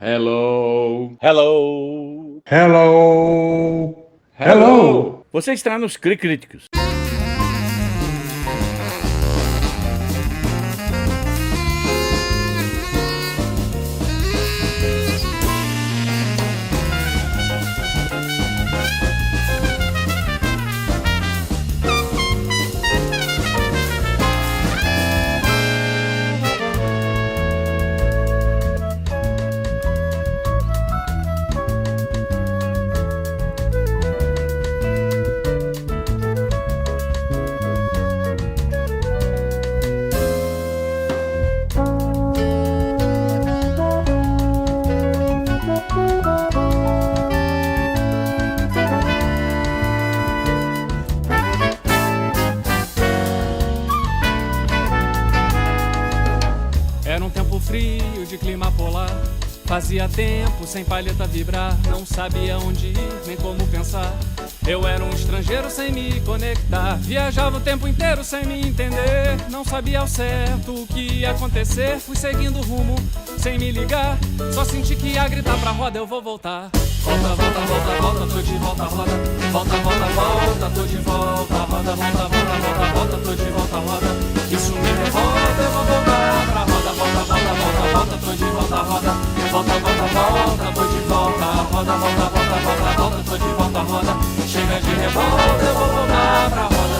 Hello. Hello! Hello! Hello. Você está nos Críticos. Era um tempo frio de clima polar. Fazia tempo sem palheta vibrar. Não sabia onde ir, nem como pensar. Eu era um estrangeiro sem me conectar. Viajava o tempo inteiro sem me entender. Não sabia ao certo o que ia acontecer. Fui seguindo o rumo sem me ligar. Só senti que ia gritar pra roda, eu vou voltar. Volta, volta, volta, volta, tô de volta, roda. Volta, volta, volta, tô de volta. Roda, volta, volta, volta, volta, tô de volta, roda. Isso me revolta, eu vou voltar pra roda. Volta, volta, volta, volta, tô de volta, roda. Volta, volta, volta, tô de volta. Roda, volta, volta, volta, volta, tô de volta, roda. Chega de revolta, eu vou voltar pra roda.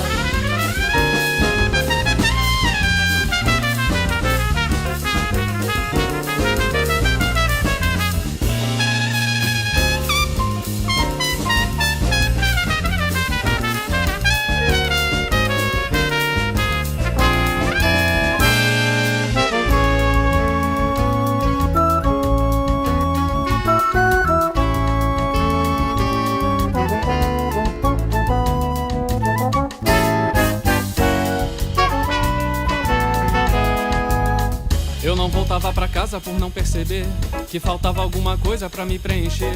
Eu não voltava pra casa por não perceber que faltava alguma coisa pra me preencher.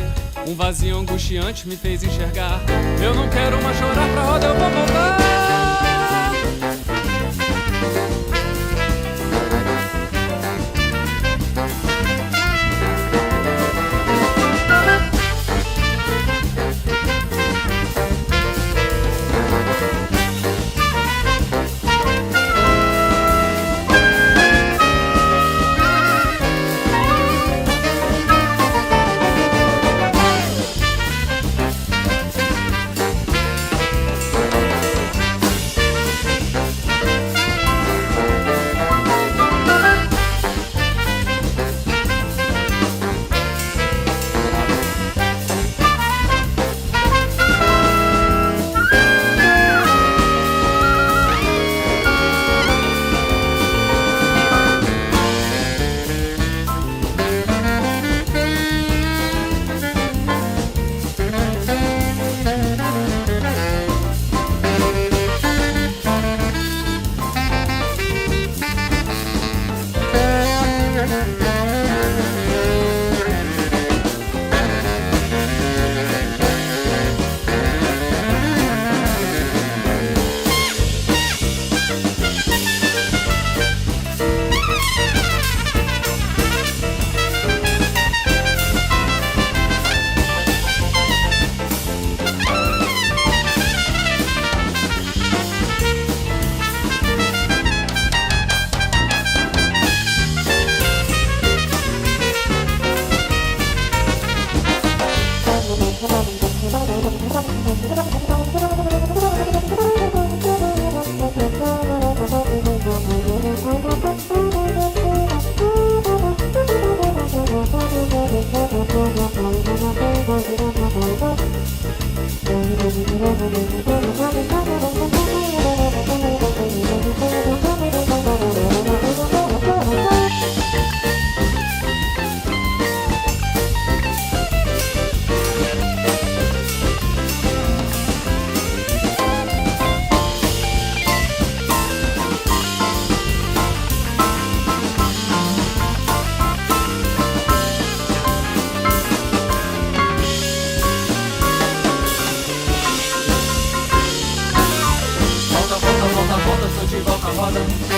Um vazio angustiante me fez enxergar. Eu não quero mais chorar pra roda, eu vou voltar.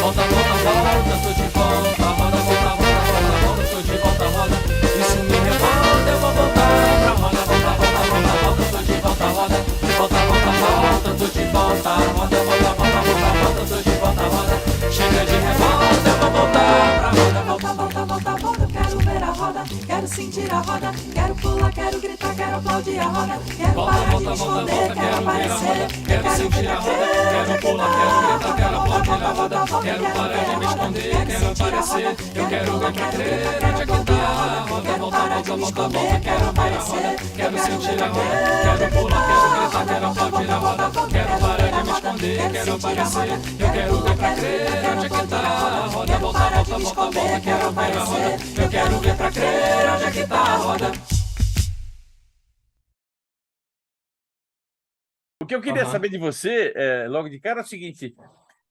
Volta, volta, volta, tô de volta. Roda, volta, volta, volta, volta, tô de volta, roda. Isso me quero sentir a roda, quero pular, quero gritar, quero aplaudir a roda, quero Volta, parar de volta, me volta, esconder, volta, quero quero ver a aparecer, roda, quero sentir a roda, quero pular, quero gritar, quero aplaudir a roda, quero parar de me esconder, quero aparecer, eu quero ver pra crer, onde é que tá a roda, volta, volta, volta, volta, quero ver a roda, quero sentir a roda, quero pular, quero gritar, quero aplaudir a roda, quero parar de me esconder, quero aparecer, eu quero ver pra crer, onde é que tá a roda, volta, volta, volta, volta, quero ver a roda, eu quero ver pra crer, onde é que tá a roda. O que eu queria Aham. saber de você, logo de cara, é o seguinte: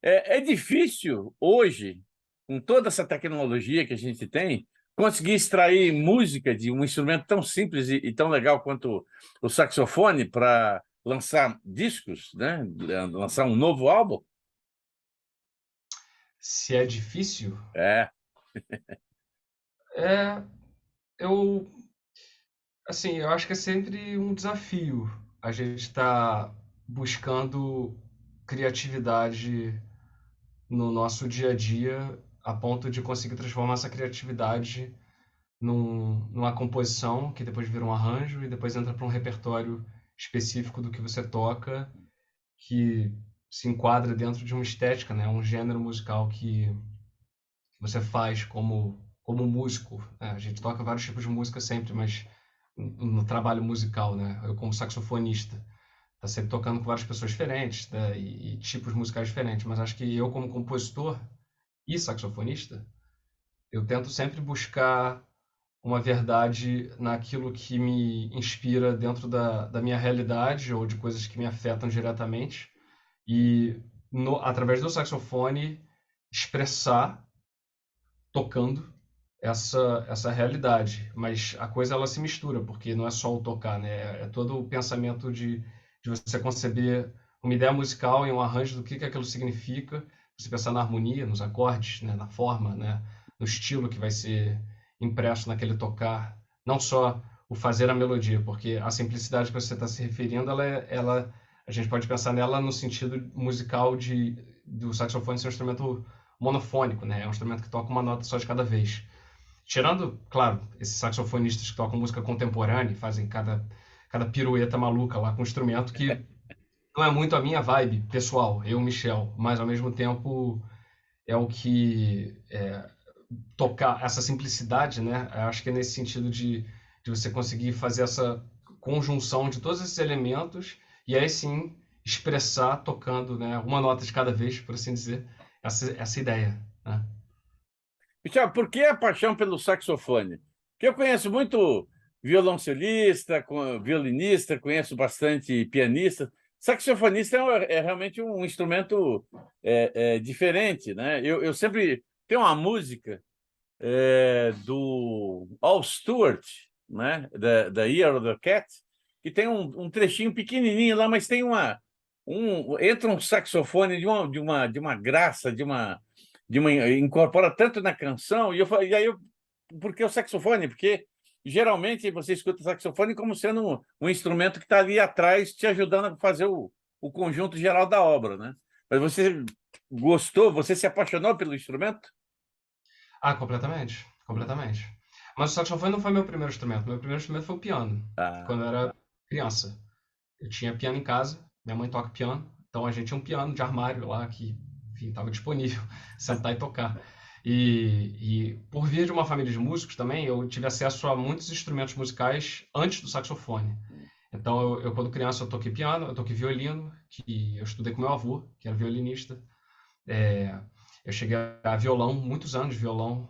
é difícil hoje, com toda essa tecnologia que a gente tem, conseguir extrair música de um instrumento tão simples e tão legal quanto o saxofone para lançar discos, né? Lançar um novo álbum? Se é difícil, É. é, eu, assim, eu acho que é sempre um desafio a gente estar buscando criatividade no nosso dia a dia, a ponto de conseguir transformar essa criatividade numa composição que depois vira um arranjo e depois entra para um repertório específico do que você toca, que se enquadra dentro de uma estética, né? Um gênero musical que você faz como músico, né? A gente toca vários tipos de música sempre, mas no trabalho musical, né? Eu como saxofonista, tá sempre tocando com várias pessoas diferentes, né? E tipos musicais diferentes, mas acho que eu como compositor e saxofonista, eu tento sempre buscar uma verdade naquilo que me inspira dentro da minha realidade ou de coisas que me afetam diretamente e através do saxofone expressar tocando essa realidade, mas a coisa ela se mistura, porque não é só o tocar, né? É todo o pensamento de você conceber uma ideia musical e um arranjo do que aquilo significa, você pensar na harmonia, nos acordes, né? Na forma, né? No estilo que vai ser impresso naquele tocar, não só o fazer a melodia, porque a simplicidade que você está se referindo, a gente pode pensar nela no sentido musical do saxofone ser um instrumento monofônico, né? É um instrumento que toca uma nota só de cada vez. Tirando, claro, esses saxofonistas que tocam música contemporânea e fazem cada pirueta maluca lá com um instrumento que não é muito a minha vibe pessoal, eu, Michel, mas ao mesmo tempo é o que tocar essa simplicidade, né? Eu acho que é nesse sentido de você conseguir fazer essa conjunção de todos esses elementos e aí sim expressar tocando, né, uma nota de cada vez, por assim dizer, essa ideia, né? Michel, por que a paixão pelo saxofone? Porque eu conheço muito violoncelista, violinista, conheço bastante pianista. Saxofonista é realmente um instrumento diferente, né? Eu sempre tenho uma música do Al Stewart, né? Da Year of the Cat, que tem um trechinho pequenininho lá, mas tem entra um saxofone de uma graça, incorpora tanto na canção, e aí por que o saxofone? Porque geralmente você escuta o saxofone como sendo um instrumento que está ali atrás te ajudando a fazer o conjunto geral da obra, né? Mas você gostou, você se apaixonou pelo instrumento? Ah, completamente, completamente. Mas o saxofone não foi meu primeiro instrumento. Meu primeiro instrumento foi o piano, Ah, quando eu era criança. Eu tinha piano em casa, minha mãe toca piano, então a gente tinha um piano de armário lá que, enfim, estava disponível, sentar e tocar. E por vir de uma família de músicos também, eu tive acesso a muitos instrumentos musicais antes do saxofone. Então, quando criança, eu toquei piano, eu toquei violino, que eu estudei com meu avô, que era violinista. É, eu cheguei a violão, muitos anos de violão,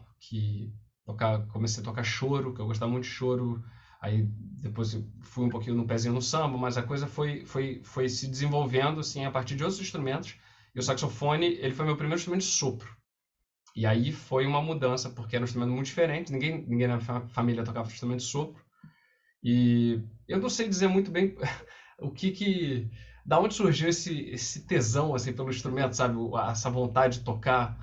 comecei a tocar choro, que eu gostava muito de choro. Aí depois eu fui um pouquinho no pezinho no samba, mas a coisa foi se desenvolvendo assim a partir de outros instrumentos. E o saxofone, ele foi meu primeiro instrumento de sopro. E aí foi uma mudança, porque era um instrumento muito diferente, ninguém na família tocava instrumento de sopro. E eu não sei dizer muito bem o da onde surgiu esse tesão assim pelo instrumento, sabe? Essa vontade de tocar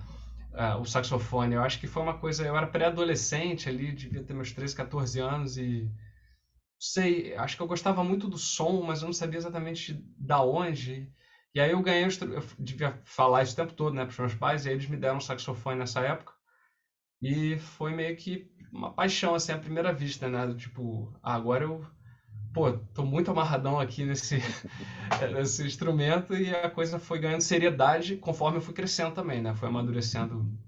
o saxofone. Eu acho que foi uma coisa, eu era pré-adolescente ali, devia ter meus 13, 14 anos e não sei, acho que eu gostava muito do som, mas eu não sabia exatamente da onde. E aí eu ganhei, eu devia falar isso o tempo todo, né, para os meus pais, e aí eles me deram um saxofone nessa época. E foi meio que uma paixão, assim, à primeira vista, né? Tipo, agora eu, pô, tô muito amarradão aqui nesse, nesse instrumento e a coisa foi ganhando seriedade conforme eu fui crescendo também, né? Foi amadurecendo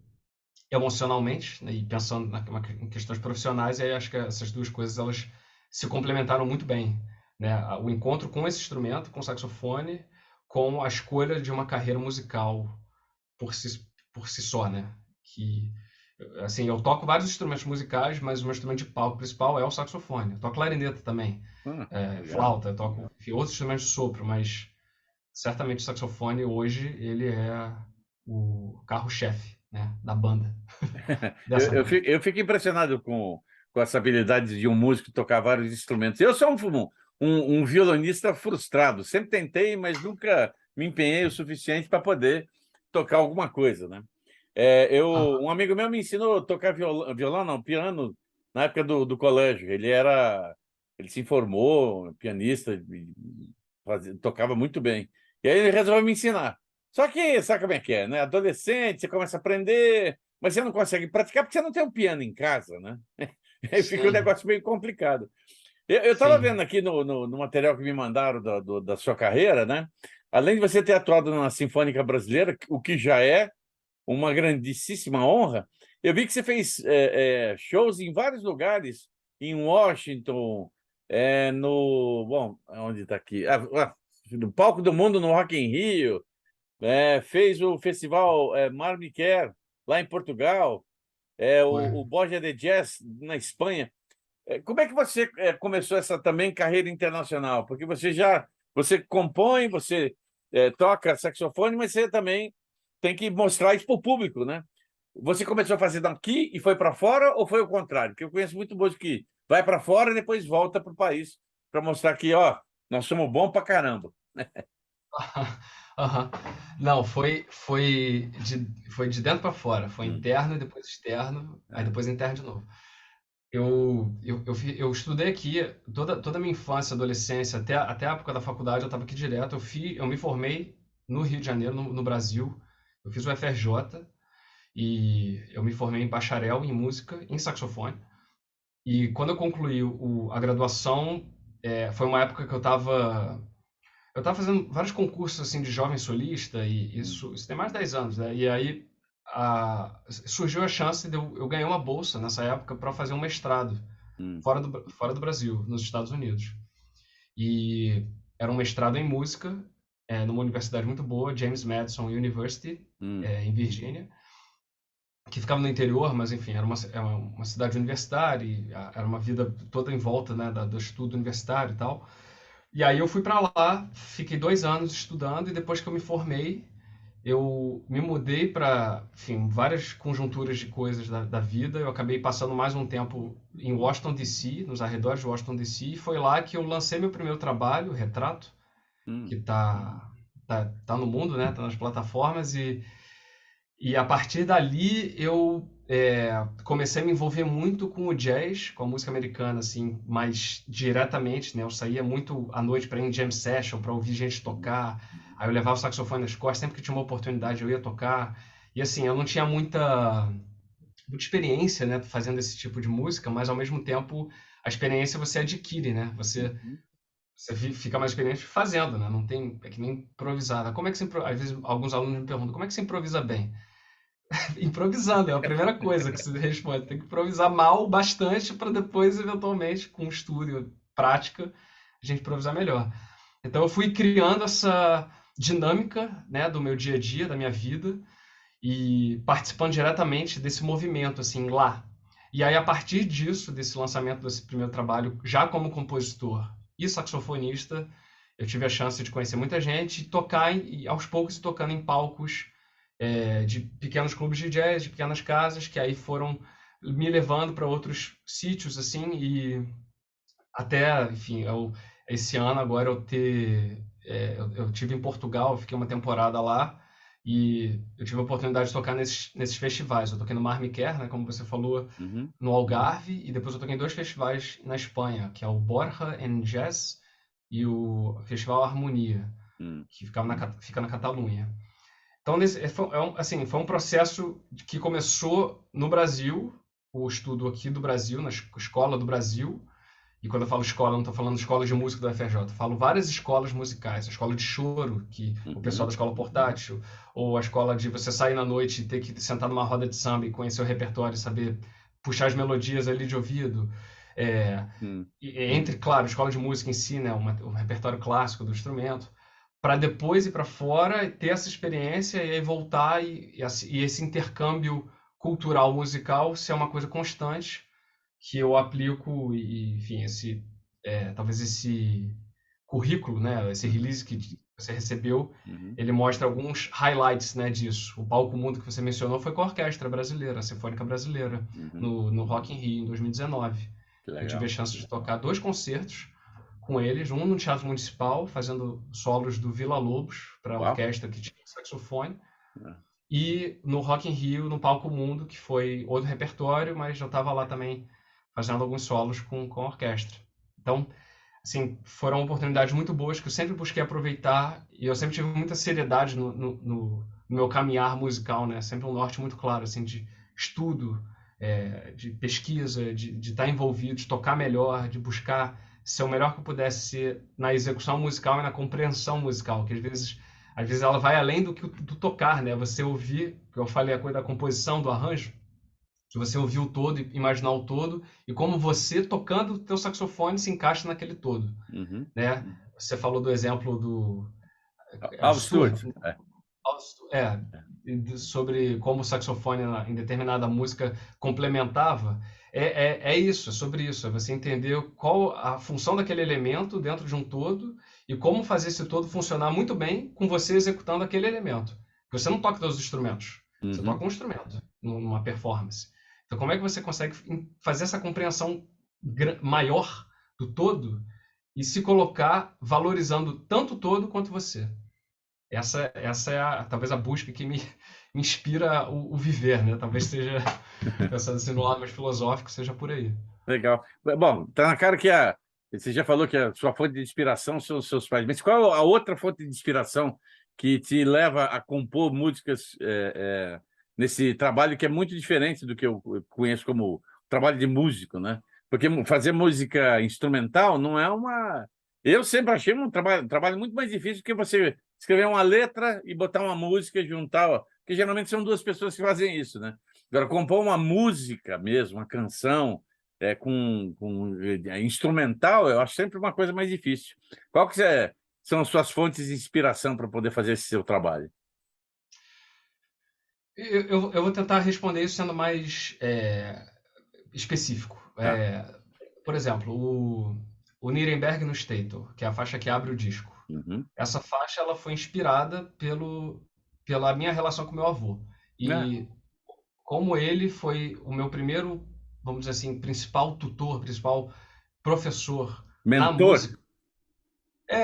emocionalmente, né? E pensando em questões profissionais, e aí acho que essas duas coisas, elas se complementaram muito bem, né? O encontro com esse instrumento, com o saxofone, com a escolha de uma carreira musical por si só, né? Que, assim, eu toco vários instrumentos musicais, mas o meu instrumento de palco principal é o saxofone. Eu toco clarineta também, Legal. flauta, eu toco, enfim, outros instrumentos de sopro, mas certamente o saxofone hoje ele é o carro-chefe, né, da banda, Eu, dessa eu banda. fico, eu fico impressionado com essa habilidade de um músico tocar vários instrumentos. Eu sou um violonista frustrado. Sempre tentei, mas nunca me empenhei o suficiente para poder tocar alguma coisa, né? Um Aham, amigo meu me ensinou a tocar violão, não, piano, na época do colégio. Ele se formou, pianista, tocava muito bem. E aí ele resolveu me ensinar. Só que, sabe como é que é, né? Adolescente, você começa a aprender, mas você não consegue praticar porque você não tem um piano em casa, né? Aí fica um sim, negócio meio complicado. Eu estava sim. vendo aqui no material que me mandaram da sua carreira, né? Além de você ter atuado na Sinfônica Brasileira, o que já é uma grandíssima honra, eu vi que você fez shows em vários lugares, em Washington, Bom, onde está aqui? No Palco do Mundo, no Rock in Rio, fez o festival Marmiquer, lá em Portugal, Foi. o Borja de Jazz, na Espanha. Como é que você começou essa também carreira internacional? Porque você compõe, você toca saxofone, mas você também tem que mostrar isso para o público, né? Você começou a fazer daqui e foi para fora ou foi o contrário? Porque eu conheço muito músico que vai para fora e depois volta para o país para mostrar que, ó, nós somos bons para caramba. Aham. Não, foi de dentro para fora. Foi Hum, interno e depois externo, aí é, depois interno de novo. Eu estudei aqui toda a minha infância, adolescência, até a época da faculdade, eu estava aqui direto. Eu me formei no Rio de Janeiro, no Brasil. Eu fiz o FRJ e eu me formei em bacharel em música, em saxofone. E quando eu concluí a graduação, foi uma época que eu estava fazendo vários concursos assim de jovem solista e hum, isso tem mais de 10 anos, né? E aí surgiu a chance de eu ganhar uma bolsa nessa época para fazer um mestrado hum, fora do Brasil, nos Estados Unidos. E era um mestrado em música, numa universidade muito boa, James Madison University, hum. em Virgínia, que ficava no interior, mas enfim, era uma cidade universitária, e era uma vida toda em volta, né, do estudo universitário e tal. E aí eu fui para lá, fiquei 2 anos estudando e depois que eu me formei, eu me mudei para, enfim, várias conjunturas de coisas da vida. Eu acabei passando mais um tempo em Washington DC, nos arredores de Washington DC, e foi lá que eu lancei meu primeiro trabalho, Retrato, que Hum. tá no mundo, né? Tá nas plataformas e a partir dali eu comecei a me envolver muito com o jazz, com a música americana, assim, mais diretamente, né? Eu saía muito à noite para ir em jam session, para ouvir gente tocar. Aí eu levava o saxofone nas costas, sempre que tinha uma oportunidade eu ia tocar. E assim, eu não tinha muita experiência, né, fazendo esse tipo de música, mas ao mesmo tempo a experiência você adquire, né? Uhum. Você fica mais experiente fazendo, né? Não tem, é que nem improvisar. Como é que às vezes alguns alunos me perguntam, como é que você improvisa bem? Improvisando, é a primeira coisa que você responde. Tem que improvisar mal bastante para depois, eventualmente, com estudo e prática, a gente improvisar melhor. Então, eu fui criando essa dinâmica, né, do meu dia a dia, da minha vida, e participando diretamente desse movimento, assim, lá. E aí, a partir disso, desse lançamento desse primeiro trabalho, já como compositor e saxofonista, eu tive a chance de conhecer muita gente e tocar, e aos poucos, tocando em palcos de pequenos clubes de jazz, de pequenas casas, que aí foram me levando para outros sítios, assim, e até, enfim, esse ano agora eu tive em Portugal, fiquei uma temporada lá, e eu tive a oportunidade de tocar nesses festivais. Eu toquei no Mar Miquel, né, como você falou, Uhum. no Algarve, e depois eu toquei em 2 festivais na Espanha, que é o Borja en Jazz e o Festival Harmonia, Hum. que fica na Catalunha. Então, foi um processo que começou no Brasil, o estudo aqui do Brasil, na escola do Brasil. E quando eu falo escola, não estou falando escola de música do FRJ, eu falo várias escolas musicais. A escola de choro, que o pessoal da escola portátil, ou a escola de você sair na noite e ter que sentar numa roda de samba e conhecer o repertório, saber puxar as melodias ali de ouvido. Entre, claro, a escola de música em si, né, o repertório clássico do instrumento, para depois ir para fora, ter essa experiência e aí voltar e esse intercâmbio cultural musical ser uma coisa constante que eu aplico e enfim, talvez esse currículo, né, esse release que você recebeu, ele mostra alguns highlights, né, disso. O Palco Mundo que você mencionou foi com a Orquestra Brasileira, a Sinfônica Brasileira, no Rock in Rio, em 2019. Eu tive a chance de tocar 2 concertos com eles, um no Teatro Municipal, fazendo solos do Vila Lobos, para a orquestra que tinha saxofone, e no Rock in Rio, no Palco Mundo, que foi outro repertório, mas eu estava lá também fazendo alguns solos com a orquestra. Então, assim, foram oportunidades muito boas que eu sempre busquei aproveitar e eu sempre tive muita seriedade no meu caminhar musical, né? Sempre um norte muito claro, assim, de estudo, de pesquisa, de estar envolvido, de tocar melhor, de buscar ser o melhor que eu pudesse ser na execução musical e na compreensão musical, que às vezes ela vai além do tocar, né? Você ouvir, que eu falei a coisa da composição, do arranjo, que você ouvir o todo e imaginar o todo, e como você, tocando o teu saxofone, se encaixa naquele todo, né? Você falou do exemplo do... Al Stewart. Sobre como o saxofone em determinada música complementava. É isso, é sobre isso. É você entender qual a função daquele elemento dentro de um todo e como fazer esse todo funcionar muito bem com você executando aquele elemento. Porque você não toca todos os instrumentos. Você toca um instrumento numa performance. Então, como é que você consegue fazer essa compreensão maior do todo e se colocar valorizando tanto o todo quanto você? Essa é talvez a busca que me inspira o viver, né? Talvez seja, pensando assim no lado mais filosófico, seja por aí. Legal. Bom, tá na cara que você já falou que a sua fonte de inspiração são os seus pais, mas qual a outra fonte de inspiração que te leva a compor músicas nesse trabalho que é muito diferente do que eu conheço como trabalho de músico, né? Porque fazer música instrumental não é uma... Eu sempre achei um trabalho muito mais difícil que você escrever uma letra e botar uma música, juntar, porque geralmente são 2 pessoas que fazem isso, né? Agora, compor uma música mesmo, uma canção com instrumental, eu acho sempre uma coisa mais difícil. Qual que são as suas fontes de inspiração para poder fazer esse seu trabalho? Eu vou tentar responder isso sendo mais específico. Por exemplo, o Nuremberg no Stator, que é a faixa que abre o disco. Essa faixa ela foi inspirada pela minha relação com meu avô. E como ele foi o meu primeiro, vamos dizer assim, principal tutor, principal professor na música.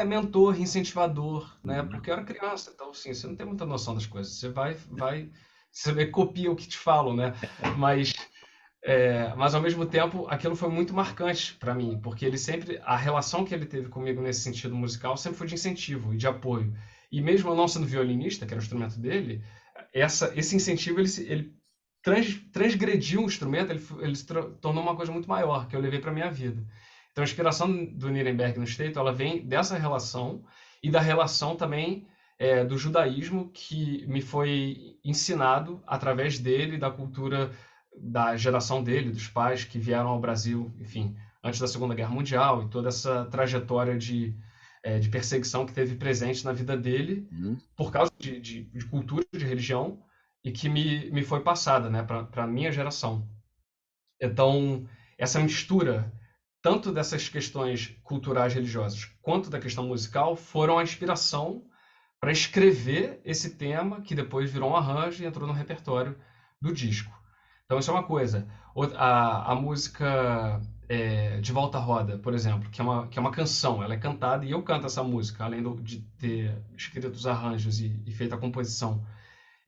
Mentor, incentivador, né? Porque eu era criança, então assim, você não tem muita noção das coisas. Você copia o que te falam, né? Mas ao mesmo tempo, aquilo foi muito marcante para mim, porque a relação que ele teve comigo nesse sentido musical sempre foi de incentivo e de apoio. E mesmo eu não sendo violinista, que era o instrumento dele, esse incentivo ele transgrediu o instrumento, ele se tornou uma coisa muito maior que eu levei para minha vida. Então a inspiração do Nuremberg no Stator, ela vem dessa relação e da relação também do judaísmo que me foi ensinado através dele, da cultura da geração dele, dos pais que vieram ao Brasil, enfim, antes da Segunda Guerra Mundial e toda essa trajetória de perseguição que teve presente na vida dele por causa de cultura, de religião e que me foi passada, né, para a minha geração. Então, essa mistura tanto dessas questões culturais religiosas quanto da questão musical foram a inspiração para escrever esse tema que depois virou um arranjo e entrou no repertório do disco. Então, isso é uma coisa. A música De Volta à Roda, por exemplo, que é uma canção, ela é cantada e eu canto essa música, além de ter escrito os arranjos e feito a composição.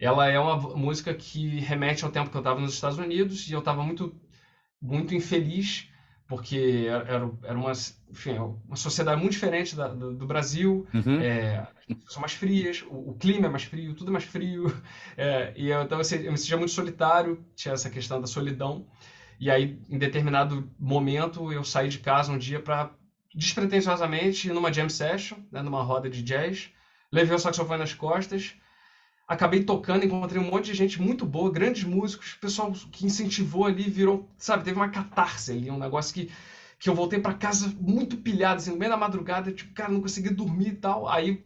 Ela é uma música que remete ao tempo que eu estava nos Estados Unidos e eu estava muito, muito infeliz porque era uma, enfim, uma sociedade muito diferente do Brasil, Uhum. as pessoas são mais frias, o clima é mais frio, tudo é mais frio, então eu me sentia muito solitário, tinha essa questão da solidão, e aí em determinado momento eu saí de casa um dia para despretensiosamente ir numa jam session, né, numa roda de jazz, levei o saxofone nas costas, acabei tocando, encontrei um monte de gente muito boa, grandes músicos, pessoal que incentivou ali, virou, sabe, teve uma catarse ali, um negócio que eu voltei para casa muito pilhado, assim, no meio da madrugada, tipo, cara, não consegui dormir e tal. Aí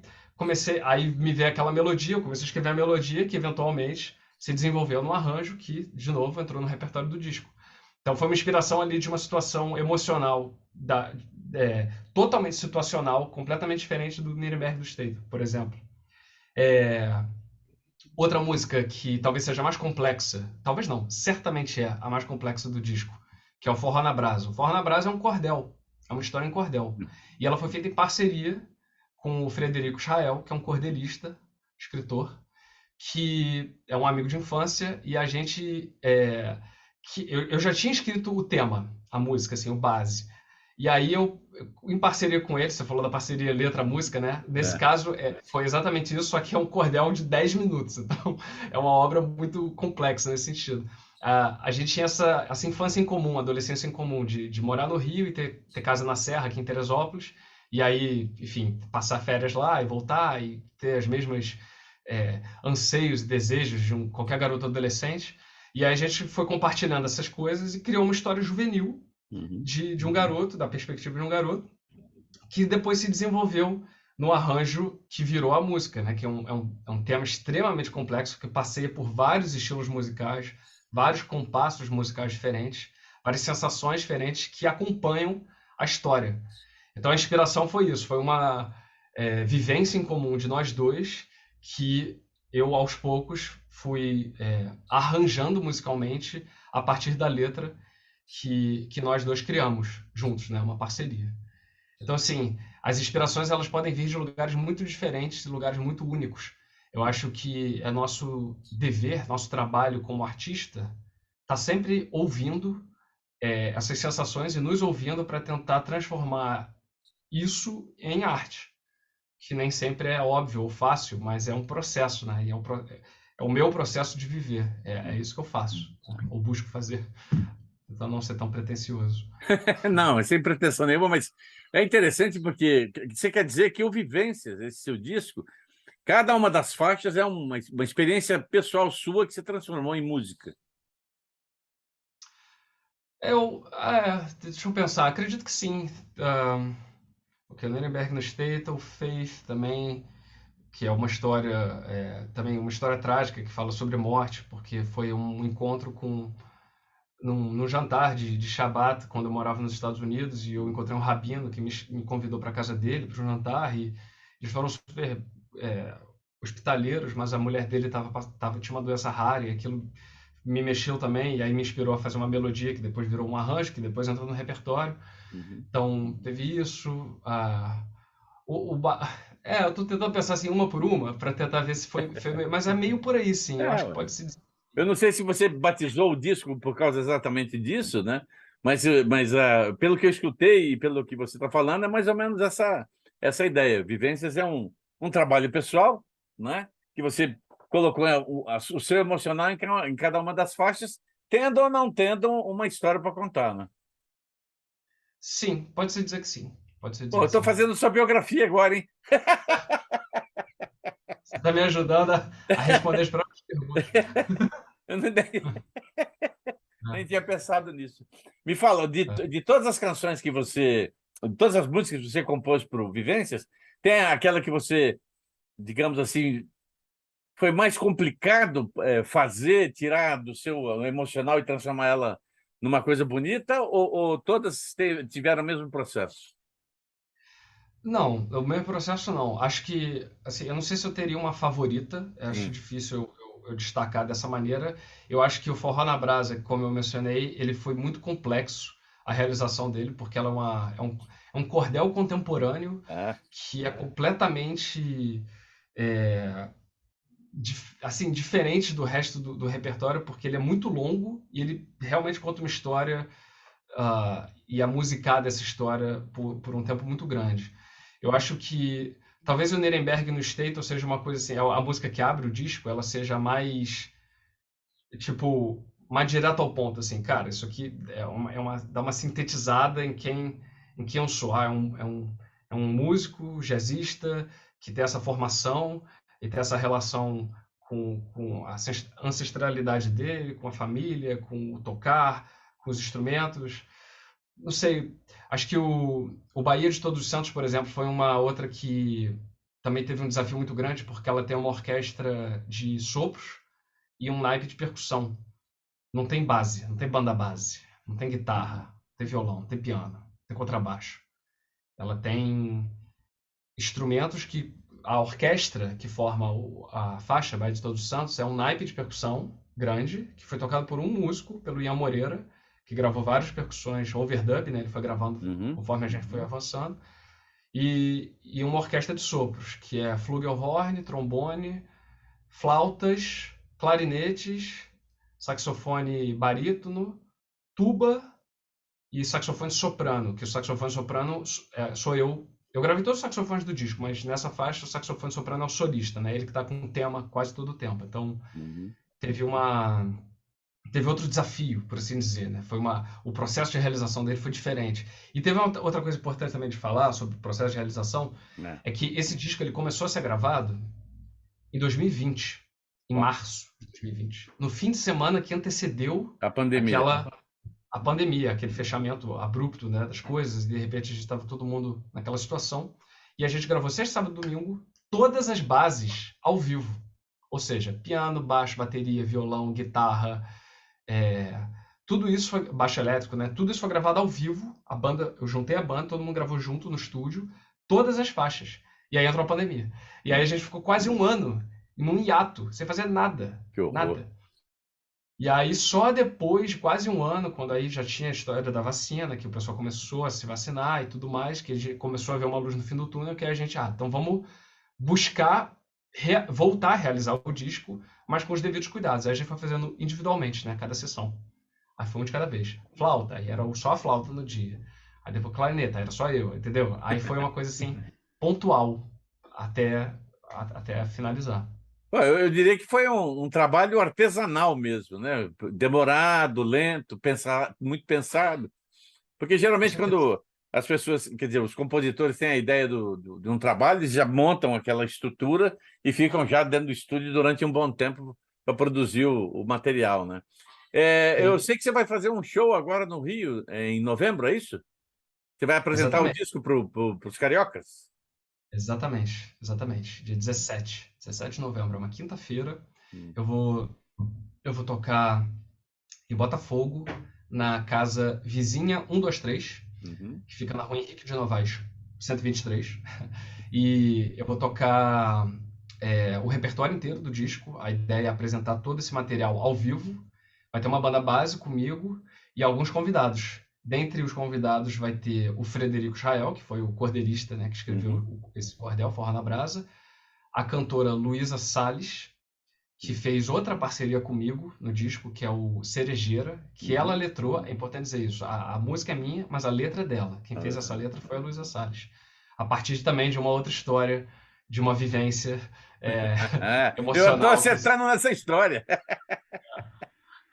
me veio aquela melodia, eu comecei a escrever a melodia que eventualmente se desenvolveu num arranjo que, de novo, entrou no repertório do disco. Então foi uma inspiração ali de uma situação emocional, totalmente situacional, completamente diferente do Nuremberg do State, por exemplo. Outra música que talvez seja mais complexa, talvez não, certamente é a mais complexa do disco, que é o Forró na Brasa. O Forró na Brasa é um cordel, é uma história em cordel. E ela foi feita em parceria com o Frederico Israel, que é um cordelista, escritor, que é um amigo de infância, e a gente... eu já tinha escrito o tema, a música, assim, o base. E aí eu, em parceria com ele, você falou da parceria letra-música, né? Nesse caso, foi exatamente isso, só que é um cordel de 10 minutos. Então, é uma obra muito complexa nesse sentido. A gente tinha essa infância em comum, adolescência em comum, de morar no Rio e ter casa na Serra, aqui em Teresópolis, e aí, enfim, passar férias lá e voltar e ter as mesmas anseios e desejos de qualquer garoto adolescente. E aí a gente foi compartilhando essas coisas e criou uma história juvenil, de um garoto, da perspectiva de um garoto, que depois se desenvolveu no arranjo que virou a música, né? Que é um tema extremamente complexo, que passeia por vários estilos musicais, vários compassos musicais diferentes, várias sensações diferentes que acompanham a história. Então a inspiração foi isso, foi uma vivência em comum de nós dois, que eu, aos poucos, fui arranjando musicalmente a partir da letra que nós dois criamos juntos, né? Uma parceria. Então, assim, as inspirações elas podem vir de lugares muito diferentes, de lugares muito únicos. Eu acho que é nosso dever, nosso trabalho como artista, tá sempre ouvindo essas sensações e nos ouvindo para tentar transformar isso em arte, que nem sempre é óbvio ou fácil, mas é um processo, né? E é o meu processo de viver. É isso que eu faço, né? Ou busco fazer. Então não ser tão pretencioso. Não, sem pretensão nenhuma, mas é interessante porque você quer dizer que o Vivências, esse seu disco, cada uma das faixas é uma experiência pessoal sua que se transformou em música. Deixa eu pensar, acredito que sim. O Nuremberg no State, o Faith também, que é uma história, também uma história trágica que fala sobre morte, porque foi um encontro num jantar de Shabbat, quando eu morava nos Estados Unidos, e eu encontrei um rabino que me convidou para a casa dele para um jantar, e eles foram super hospitaleiros, mas a mulher dele tinha uma doença rara, e aquilo me mexeu também, e aí me inspirou a fazer uma melodia que depois virou um arranjo, que depois entrou no repertório. Então, teve isso. Eu estou tentando pensar assim, uma por uma, para tentar ver se foi mas é meio por aí, sim. Eu acho que pode se dizer. Eu não sei se você batizou o disco por causa exatamente disso, né? Mas pelo que eu escutei e pelo que você está falando, é mais ou menos essa ideia. Vivências é um trabalho pessoal, né? Que você colocou o seu emocional em cada uma das faixas, tendo ou não tendo uma história para contar, né? Sim, pode-se dizer que sim. Eu estou fazendo sua biografia agora, hein? Você está me ajudando a responder as próprias perguntas. Eu nem tinha pensado nisso. Me fala, de todas as canções que de todas as músicas que você compôs para o Vivências, tem aquela que você, digamos assim, foi mais complicado tirar do seu emocional e transformar ela numa coisa bonita, ou todas tiveram o mesmo processo? Não, o mesmo processo não. Acho que, assim, eu não sei se eu teria uma favorita, acho difícil eu destacar dessa maneira. Eu acho que o Forró na Brasa, como eu mencionei, ele foi muito complexo, a realização dele, porque ela é um cordel contemporâneo que é completamente assim, diferente do resto do repertório, porque ele é muito longo e ele realmente conta uma história e a musicar dessa história por um tempo muito grande. Eu acho que talvez o Nuremberg no Statel seja uma coisa assim, a música que abre o disco, ela seja mais, tipo, mais direto ao ponto, assim, cara, isso aqui dá uma sintetizada em quem eu sou. É um músico jazzista que tem essa formação e tem essa relação com a ancestralidade dele, com a família, com o tocar, com os instrumentos. Não sei, acho que o Bahia de Todos os Santos, por exemplo, foi uma outra que também teve um desafio muito grande, porque ela tem uma orquestra de sopros e um naipe de percussão. Não tem base, não tem banda base, não tem guitarra, não tem violão, não tem piano, não tem contrabaixo. Ela tem instrumentos que a orquestra que forma a faixa Bahia de Todos os Santos é um naipe de percussão grande, que foi tocado por um músico, pelo Ian Moreira, que gravou várias percussões overdub, né? Ele foi gravando conforme a gente foi avançando. E uma orquestra de sopros, que é flugelhorn, trombone, flautas, clarinetes, saxofone barítono, tuba e saxofone soprano, que o saxofone soprano sou eu. Eu gravei todos os saxofones do disco, mas nessa faixa o saxofone soprano é o solista, né? Ele que está com um tema quase todo o tempo. Então, teve outro desafio, por assim dizer, né? O processo de realização dele foi diferente. E teve outra coisa importante também de falar sobre o processo de realização, é que esse disco ele começou a ser gravado em 2020, em março de 2020, no fim de semana que antecedeu a pandemia. A pandemia, aquele fechamento abrupto, né, das coisas, e de repente a gente estava todo mundo naquela situação, e a gente gravou sexta, sábado e domingo, todas as bases ao vivo, ou seja, piano, baixo, bateria, violão, guitarra, tudo isso foi, baixo elétrico, né, tudo isso foi gravado ao vivo, eu juntei a banda, todo mundo gravou junto no estúdio, todas as faixas, e aí entrou a pandemia, e aí a gente ficou quase um ano num hiato, sem fazer nada, nada. E aí, só depois de quase um ano, quando aí já tinha a história da vacina, que o pessoal começou a se vacinar e tudo mais, que a gente começou a ver uma luz no fim do túnel, que a gente, então vamos buscar voltar a realizar o disco, mas com os devidos cuidados. Aí a gente foi fazendo individualmente, né, cada sessão. Aí foi um de cada vez. Flauta, aí era só a flauta no dia. Aí depois clarineta, aí era só eu, entendeu? Aí foi uma coisa assim, pontual, até finalizar. Eu diria que foi um trabalho artesanal mesmo, né? Demorado, lento, muito pensado. Porque geralmente quando as pessoas, quer dizer, os compositores têm a ideia de um trabalho, eles já montam aquela estrutura e ficam já dentro do estúdio durante um bom tempo para produzir o material, né? Eu sei que você vai fazer um show agora no Rio, em novembro, é isso? Você vai apresentar o disco para os cariocas? Exatamente. Dia 17 de novembro, é uma quinta-feira. Eu vou tocar em Botafogo, na casa vizinha 123, que fica na rua Henrique de Novaes, 123. E eu vou tocar o repertório inteiro do disco. A ideia é apresentar todo esse material ao vivo. Vai ter uma banda base comigo e alguns convidados. Dentre os convidados vai ter o Frederico Israel, que foi o cordelista, né, que escreveu esse cordel, Forró na Brasa. A cantora Luísa Salles, que fez outra parceria comigo no disco, que é o Cerejeira, que ela letrou, é importante dizer isso, a música é minha, mas a letra é dela. Quem fez essa letra foi a Luísa Salles. A partir também de uma outra história, de uma vivência emocional. Eu estou acertando nessa história.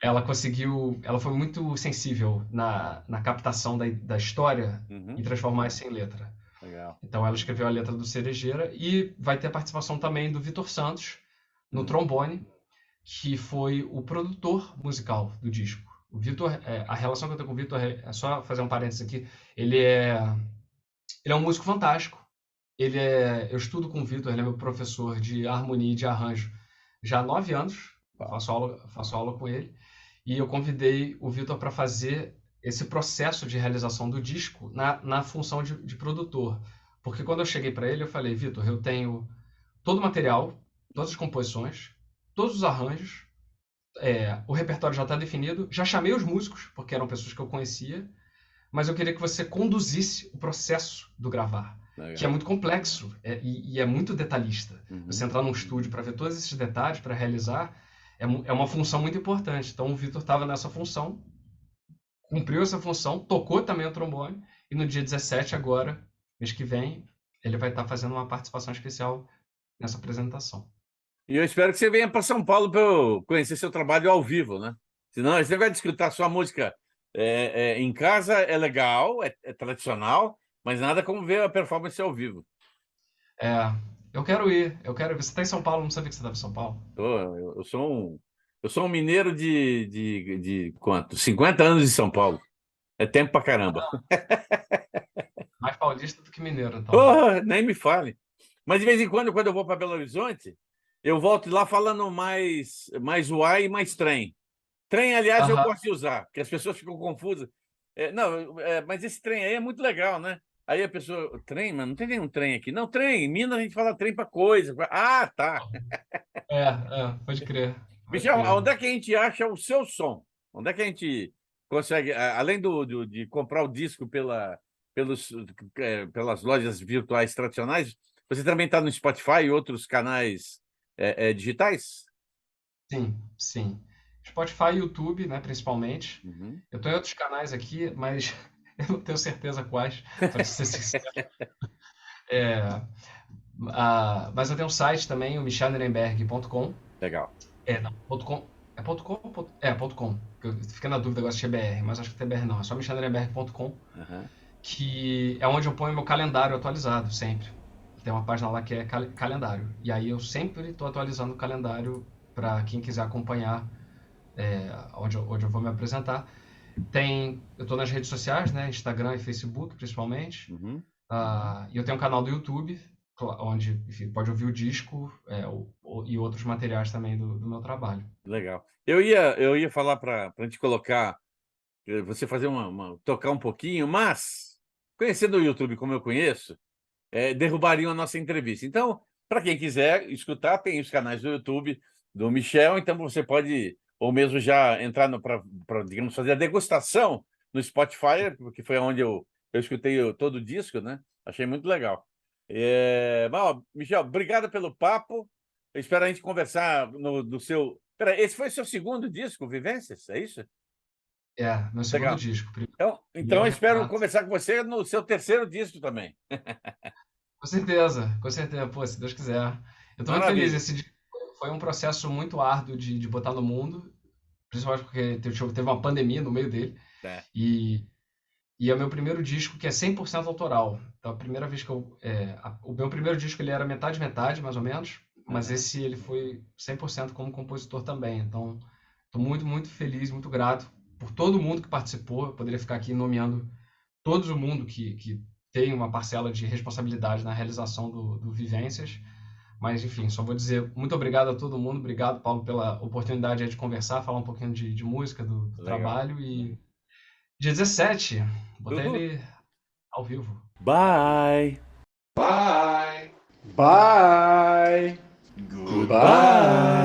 Ela foi muito sensível na captação da história e transformar isso em letra. Legal. Então ela escreveu a letra do Cerejeira e vai ter a participação também do Vitor Santos no trombone, que foi o produtor musical do disco. O Vitor, a relação que eu tenho com o Vitor, é só fazer um parênteses aqui, ele é um músico fantástico. Eu estudo com o Vitor, ele é meu professor de harmonia e de arranjo já há 9 anos, faço aula com ele. E eu convidei o Vitor para fazer esse processo de realização do disco na função de produtor. Porque quando eu cheguei para ele, eu falei, Vitor, eu tenho todo o material, todas as composições, todos os arranjos, o repertório já está definido, já chamei os músicos, porque eram pessoas que eu conhecia, mas eu queria que você conduzisse o processo do gravar, que é muito complexo e é muito detalhista. Você entrar num estúdio para ver todos esses detalhes, para realizar, é uma função muito importante. Então o Vitor estava nessa função cumpriu essa função, tocou também o trombone, e no dia 17 agora, mês que vem, ele vai estar fazendo uma participação especial nessa apresentação. E eu espero que você venha para São Paulo para eu conhecer seu trabalho ao vivo, né? Senão, esse negócio de escutar sua música em casa é legal, é tradicional, mas nada como ver a performance ao vivo. Eu quero ir. Você está em São Paulo, não sabia que você estava em São Paulo. Eu sou um mineiro de quanto? 50 anos em São Paulo. É tempo pra caramba. Mais paulista do que mineiro, então. Porra, nem me fale. Mas de vez em quando eu vou para Belo Horizonte, eu volto lá falando mais uai e mais trem. Trem, aliás, eu gosto de usar, porque as pessoas ficam confusas. Mas esse trem aí é muito legal, né? Aí a pessoa, trem, mas não tem nenhum trem aqui. Não, trem, em Minas a gente fala trem para coisa. Ah, tá. Pode crer. Michel, onde é que a gente acha o seu som? Onde é que a gente consegue, além de comprar o disco pelas lojas virtuais tradicionais, você também está no Spotify e outros canais digitais? Sim. Spotify e YouTube, né, principalmente. Uhum. Eu estou em outros canais aqui, mas eu não tenho certeza quais, para ser sincero. Mas eu tenho um site também, o michelnirenberg.com. Legal. .com. É .com? .com. Eu fiquei na dúvida agora se é BR, mas acho que tem BR não. É só michelnirenberg.com, que é onde eu ponho meu calendário atualizado, sempre. Tem uma página lá que é calendário. E aí eu sempre estou atualizando o calendário para quem quiser acompanhar onde eu vou me apresentar. Eu estou nas redes sociais, né? Instagram e Facebook, principalmente. E eu tenho um canal do YouTube, onde, enfim, pode ouvir o disco e outros materiais também do meu trabalho. Legal. Eu ia falar para a gente colocar, você fazer tocar um pouquinho, mas, conhecendo o YouTube como eu conheço, derrubariam a nossa entrevista. Então, para quem quiser escutar, tem os canais do YouTube do Michel, então você pode, ou mesmo já entrar para, digamos, fazer a degustação no Spotify, porque foi onde eu escutei todo o disco, né? Achei muito legal. Michel, obrigado pelo papo. Eu espero a gente conversar no seu... Peraí, esse foi o seu segundo disco, Vivências? É isso? Meu segundo disco. Então eu espero conversar com você no seu terceiro disco também. Com certeza. Pô, se Deus quiser. Eu estou muito feliz. Esse disco foi um processo muito árduo de botar no mundo, principalmente porque teve uma pandemia no meio dele. E é o meu primeiro disco que é 100% autoral. Então, a primeira vez que o meu primeiro disco ele era metade, mais ou menos, mas esse ele foi 100% como compositor também. Então, estou muito, muito feliz, muito grato por todo mundo que participou. Eu poderia ficar aqui nomeando todo mundo que tem uma parcela de responsabilidade na realização do Vivências. Mas, enfim, só vou dizer muito obrigado a todo mundo. Obrigado, Paulo, pela oportunidade de conversar, falar um pouquinho de música, do trabalho. E dia 17, botei ele ao vivo. Bye! Bye! Bye! Goodbye!